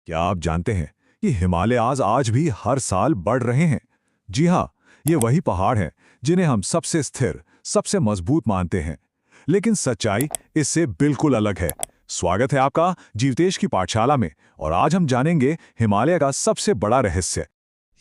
क्या आप जानते हैं कि हिमालयाज़ आज भी हर साल बढ़ रहे हैं? जी हाँ, ये वही पहाड़ हैं जिन्हें हम सबसे स्थिर, सबसे मजबूत मानते हैं। लेकिन सच्चाई इससे बिल्कुल अलग है। स्वागत है आपका जीवतेश की पाठशाला में, और आज हम जानेंगे हिमालय का सबसे बड़ा रहस्य।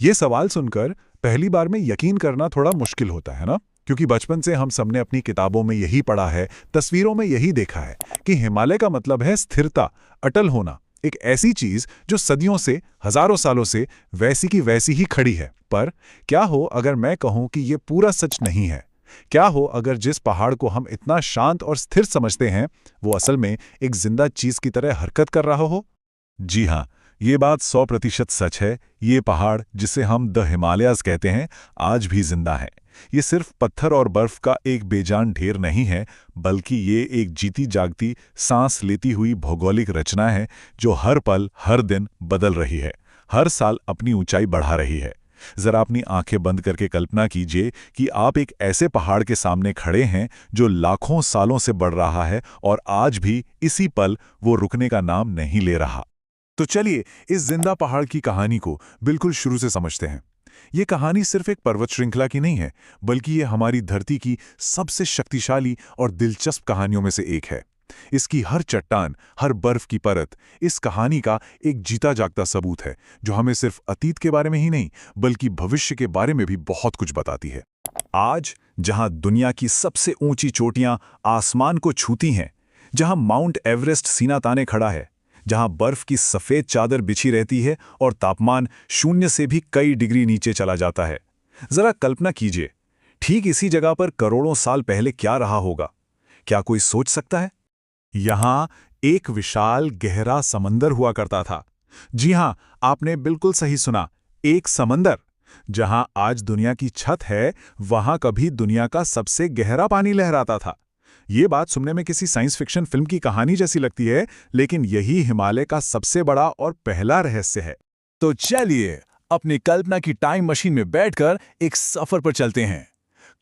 ये सवाल सुनकर पहली बार में यकीन करना थोड़ा मुश्किल होता है ना, क्योंकि बचपन से हम सबने अपनी किताबों में यही पढ़ा है, तस्वीरों में यही देखा है कि हिमालय का मतलब है स्थिरता, अटल होना, एक ऐसी चीज जो सदियों से, हजारों सालों से वैसी की वैसी ही खड़ी है। पर क्या हो अगर मैं कहूं कि ये पूरा सच नहीं है? क्या हो अगर जिस पहाड़ को हम इतना शांत और स्थिर समझते हैं, वो असल में एक जिंदा चीज की तरह हरकत कर रहा हो? जी हाँ, ये बात 100% सच है। ये पहाड़, जिसे हम द हिमालयाज़ कहते हैं, आज भी जिंदा है। ये सिर्फ पत्थर और बर्फ का एक बेजान ढेर नहीं है, बल्कि ये एक जीती जागती, सांस लेती हुई भौगोलिक रचना है जो हर पल, हर दिन बदल रही है, हर साल अपनी ऊंचाई बढ़ा रही है। जरा अपनी आंखें बंद करके कल्पना कीजिए कि आप एक ऐसे पहाड़ के सामने खड़े हैं जो लाखों सालों से बढ़ रहा है, और आज भी इसी पल वो रुकने का नाम नहीं ले रहा। तो चलिए इस जिंदा पहाड़ की कहानी को बिल्कुल शुरू से समझते हैं। ये कहानी सिर्फ एक पर्वत श्रृंखला की नहीं है, बल्कि ये हमारी धरती की सबसे शक्तिशाली और दिलचस्प कहानियों में से एक है। इसकी हर चट्टान, हर बर्फ की परत इस कहानी का एक जीता जागता सबूत है, जो हमें सिर्फ अतीत के बारे में ही नहीं, बल्कि भविष्य के बारे में भी बहुत कुछ बताती है। आज जहां दुनिया की सबसे ऊंची चोटियां आसमान को छूती हैं, जहां माउंट एवरेस्ट सीना ताने खड़ा है, जहां बर्फ की सफेद चादर बिछी रहती है और तापमान 0 से भी कई डिग्री नीचे चला जाता है, जरा कल्पना कीजिए, ठीक इसी जगह पर करोड़ों साल पहले क्या रहा होगा? क्या कोई सोच सकता है? यहां एक विशाल गहरा समंदर हुआ करता था। जी हां, आपने बिल्कुल सही सुना, एक समंदर। जहां आज दुनिया की छत है, वहां कभी दुनिया का सबसे गहरा पानी लहराता था। ये बात सुनने में किसी साइंस फिक्शन फिल्म की कहानी जैसी लगती है, लेकिन यही हिमालय का सबसे बड़ा और पहला रहस्य है। तो चलिए अपनी कल्पना की टाइम मशीन में बैठकर एक सफर पर चलते हैं,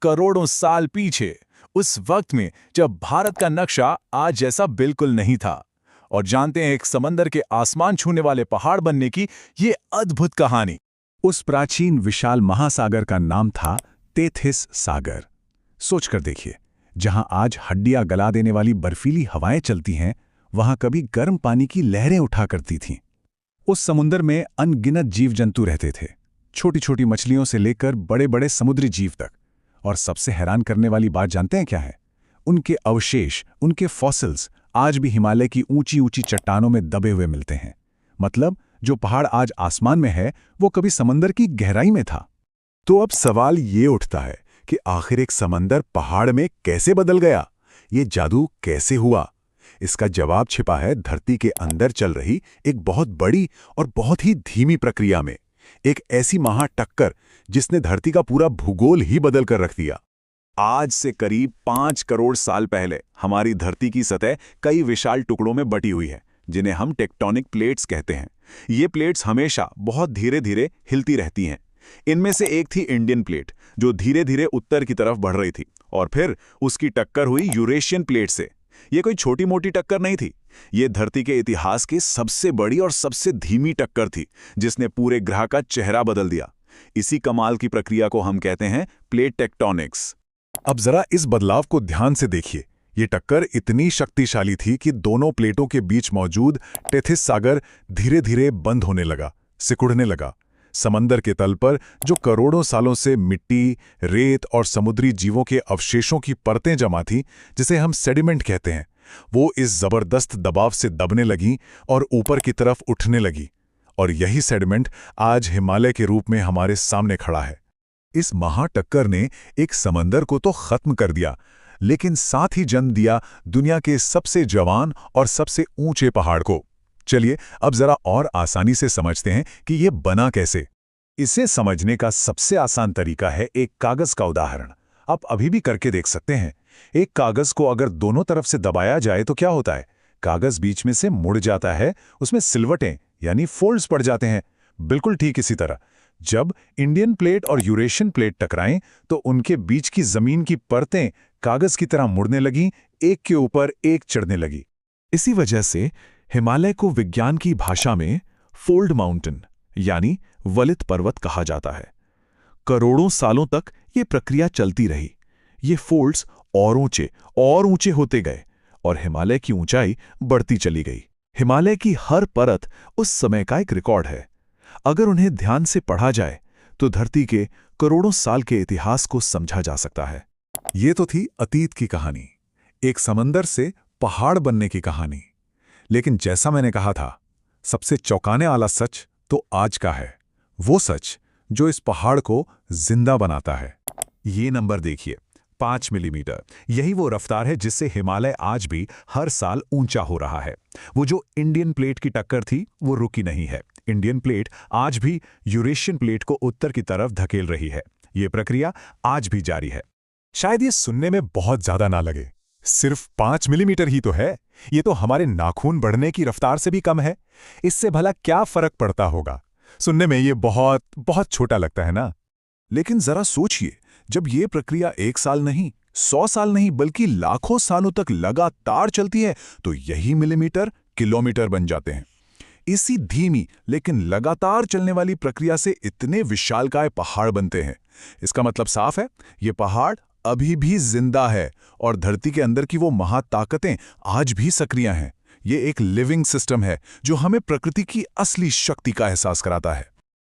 करोड़ों साल पीछे, उस वक्त में जब भारत का नक्शा आज जैसा बिल्कुल नहीं था, और जानते हैं एक समंदर के आसमान छूने वाले पहाड़ बनने की ये अद्भुत कहानी। उस प्राचीन विशाल महासागर का नाम था तेथिस सागर। सोचकर देखिए, जहां आज हड्डियां गला देने वाली बर्फीली हवाएं चलती हैं, वहां कभी गर्म पानी की लहरें उठा करती थीं। उस समुद्र में अनगिनत जीव जंतु रहते थे, छोटी छोटी मछलियों से लेकर बड़े बड़े समुद्री जीव तक। और सबसे हैरान करने वाली बात जानते हैं क्या है? उनके अवशेष, उनके फॉसिल्स आज भी हिमालय की ऊंची ऊंची चट्टानों में दबे हुए मिलते हैं। मतलब जो पहाड़ आज आसमान में है, वो कभी समंदर की गहराई में था। तो अब सवाल ये उठता है कि आखिर एक समंदर पहाड़ में कैसे बदल गया? ये जादू कैसे हुआ? इसका जवाब छिपा है धरती के अंदर चल रही एक बहुत बड़ी और बहुत ही धीमी प्रक्रिया में। एक ऐसी महाटक्कर जिसने धरती का पूरा भूगोल ही बदल कर रख दिया। आज से करीब 5 करोड़ साल पहले हमारी धरती की सतह कई विशाल टुकड़ों में बटी हुई है, जिन्हें हम टेक्टोनिक प्लेट्स कहते हैं। ये प्लेट्स हमेशा बहुत धीरे धीरे हिलती रहती हैं। इनमें से एक थी इंडियन प्लेट, जो धीरे धीरे उत्तर की तरफ बढ़ रही थी, और फिर उसकी टक्कर हुई यूरेशियन प्लेट से। ये कोई छोटी मोटी टक्कर नहीं थी, ये धरती के इतिहास की सबसे बड़ी और सबसे धीमी टक्कर थी, जिसने पूरे ग्रह का चेहरा बदल दिया। इसी कमाल की प्रक्रिया को हम कहते हैं प्लेट टेक्टोनिक्स। अब जरा इस बदलाव को ध्यान से देखिए। ये टक्कर इतनी शक्तिशाली थी कि दोनों प्लेटों के बीच मौजूद टेथिस सागर धीरे धीरे बंद होने लगा, सिकुड़ने लगा। समंदर के तल पर जो करोड़ों सालों से मिट्टी, रेत और समुद्री जीवों के अवशेषों की परतें जमा थीं, जिसे हम सेडिमेंट कहते हैं, वो इस जबरदस्त दबाव से दबने लगी और ऊपर की तरफ उठने लगी। और यही सेडिमेंट आज हिमालय के रूप में हमारे सामने खड़ा है। इस महाटक्कर ने एक समंदर को तो खत्म कर दिया, लेकिन साथ ही जन्म दिया दुनिया के सबसे जवान और सबसे ऊंचे पहाड़ को। चलिए अब जरा और आसानी से समझते हैं कि यह बना कैसे। इसे समझने का सबसे आसान तरीका है एक कागज का उदाहरण। आप अभी भी करके देख सकते हैं। एक कागज को अगर दोनों तरफ से दबाया जाए तो क्या होता है? कागज बीच में से मुड़ जाता है, उसमें सिलवटें यानी फोल्ड्स पड़ जाते हैं। बिल्कुल ठीक इसी तरह जब इंडियन प्लेट और यूरेशियन प्लेट टकराएं, तो उनके बीच की जमीन की परतें कागज की तरह मुड़ने लगीं, एक के ऊपर एक चढ़ने लगी। इसी वजह से हिमालय को विज्ञान की भाषा में फोल्ड माउंटेन यानी वलित पर्वत कहा जाता है। करोड़ों सालों तक ये प्रक्रिया चलती रही। ये फोल्ड्स और ऊंचे होते गए और हिमालय की ऊंचाई बढ़ती चली गई। हिमालय की हर परत उस समय का एक रिकॉर्ड है। अगर उन्हें ध्यान से पढ़ा जाए तो धरती के करोड़ों साल के इतिहास को समझा जा सकता है। ये तो थी अतीत की कहानी, एक समंदर से पहाड़ बनने की कहानी। लेकिन जैसा मैंने कहा था, सबसे चौंकाने वाला सच तो आज का है, वो सच जो इस पहाड़ को जिंदा बनाता है। ये नंबर देखिए, 5 मिलीमीटर। यही वो रफ्तार है जिससे हिमालय आज भी हर साल ऊंचा हो रहा है। वो जो इंडियन प्लेट की टक्कर थी वो रुकी नहीं है। इंडियन प्लेट आज भी यूरेशियन प्लेट को उत्तर की तरफ धकेल रही है। ये प्रक्रिया आज भी जारी है। शायद ये सुनने में बहुत ज्यादा ना लगे, सिर्फ 5 मिलीमीटर ही तो है। ये तो हमारे नाखून बढ़ने की रफ्तार से भी कम है। इससे भला क्या फर्क पड़ता होगा? सुनने में ये बहुत बहुत छोटा लगता है ना। लेकिन जरा सोचिए, जब ये प्रक्रिया 1 साल नहीं, 100 साल नहीं, बल्कि लाखों सालों तक लगातार चलती है, तो यही मिलीमीटर किलोमीटर बन जाते हैं। इसी धीमी लेकिन लगातार चलने वाली प्रक्रिया से इतने विशालकाय पहाड़ बनते हैं। इसका मतलब साफ है, ये पहाड़ अभी भी जिंदा है और धरती के अंदर की वो महाताकतें आज भी सक्रिय हैं। ये एक लिविंग सिस्टम है जो हमें प्रकृति की असली शक्ति का एहसास कराता है।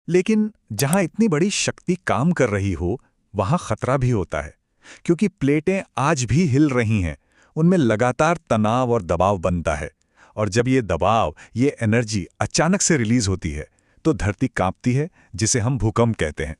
लेकिन जहां इतनी बड़ी शक्ति काम कर रही हो, वहां खतरा भी होता है, क्योंकि प्लेटें आज भी हिल रही हैं। उनमें लगातार तनाव और दबाव बनता है, और जब ये दबाव, ये एनर्जी अचानक से रिलीज होती है तो धरती कांपती है, जिसे हम भूकंप कहते हैं।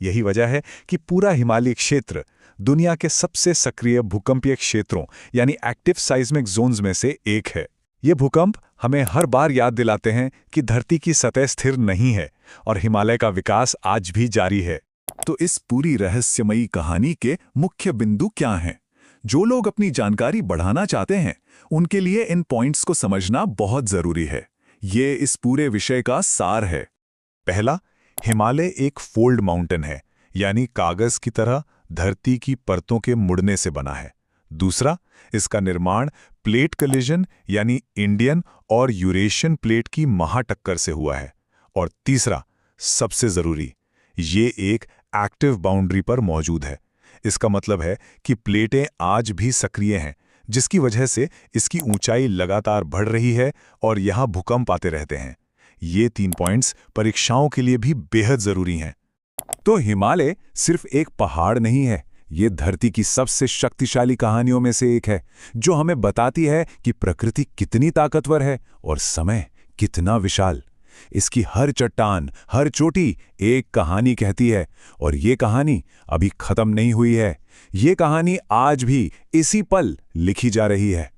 यही वजह है कि पूरा हिमालयी क्षेत्र दुनिया के सबसे सक्रिय भूकंपीय क्षेत्रों यानी एक्टिव साइज्मिक जोन्स में से एक है। ये भूकंप हमें हर बार याद दिलाते हैं कि धरती की सतह स्थिर नहीं है और हिमालय का विकास आज भी जारी है। तो इस पूरी रहस्यमयी कहानी के मुख्य बिंदु क्या हैं? जो लोग अपनी जानकारी बढ़ाना चाहते हैं, उनके लिए इन पॉइंट्स को समझना बहुत जरूरी है। ये इस पूरे विषय का सार है। पहला, हिमालय एक फोल्ड माउंटेन है, यानी कागज की तरह धरती की परतों के मुड़ने से बना है। दूसरा, इसका निर्माण प्लेट कलिजन यानी इंडियन और यूरेशियन प्लेट की महाटक्कर से हुआ है। और तीसरा, सबसे जरूरी, ये एक एक्टिव बाउंड्री पर मौजूद है। इसका मतलब है कि प्लेटें आज भी सक्रिय हैं, जिसकी वजह से इसकी ऊंचाई लगातार बढ़ रही है और यहां भूकंप आते रहते हैं। ये 3 पॉइंट्स परीक्षाओं के लिए भी बेहद जरूरी हैं। तो हिमालय सिर्फ एक पहाड़ नहीं है, ये धरती की सबसे शक्तिशाली कहानियों में से एक है, जो हमें बताती है कि प्रकृति कितनी ताकतवर है और समय कितना विशाल। इसकी हर चट्टान, हर चोटी एक कहानी कहती है, और ये कहानी अभी खत्म नहीं हुई है। ये कहानी आज भी इसी पल लिखी जा रही है।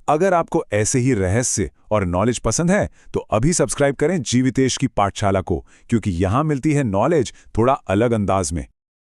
अगर आपको ऐसे ही रहस्य और नॉलेज पसंद है तो अभी सब्सक्राइब करें जीवितेश की पाठशाला को, क्योंकि यहां मिलती है नॉलेज थोड़ा अलग अंदाज में।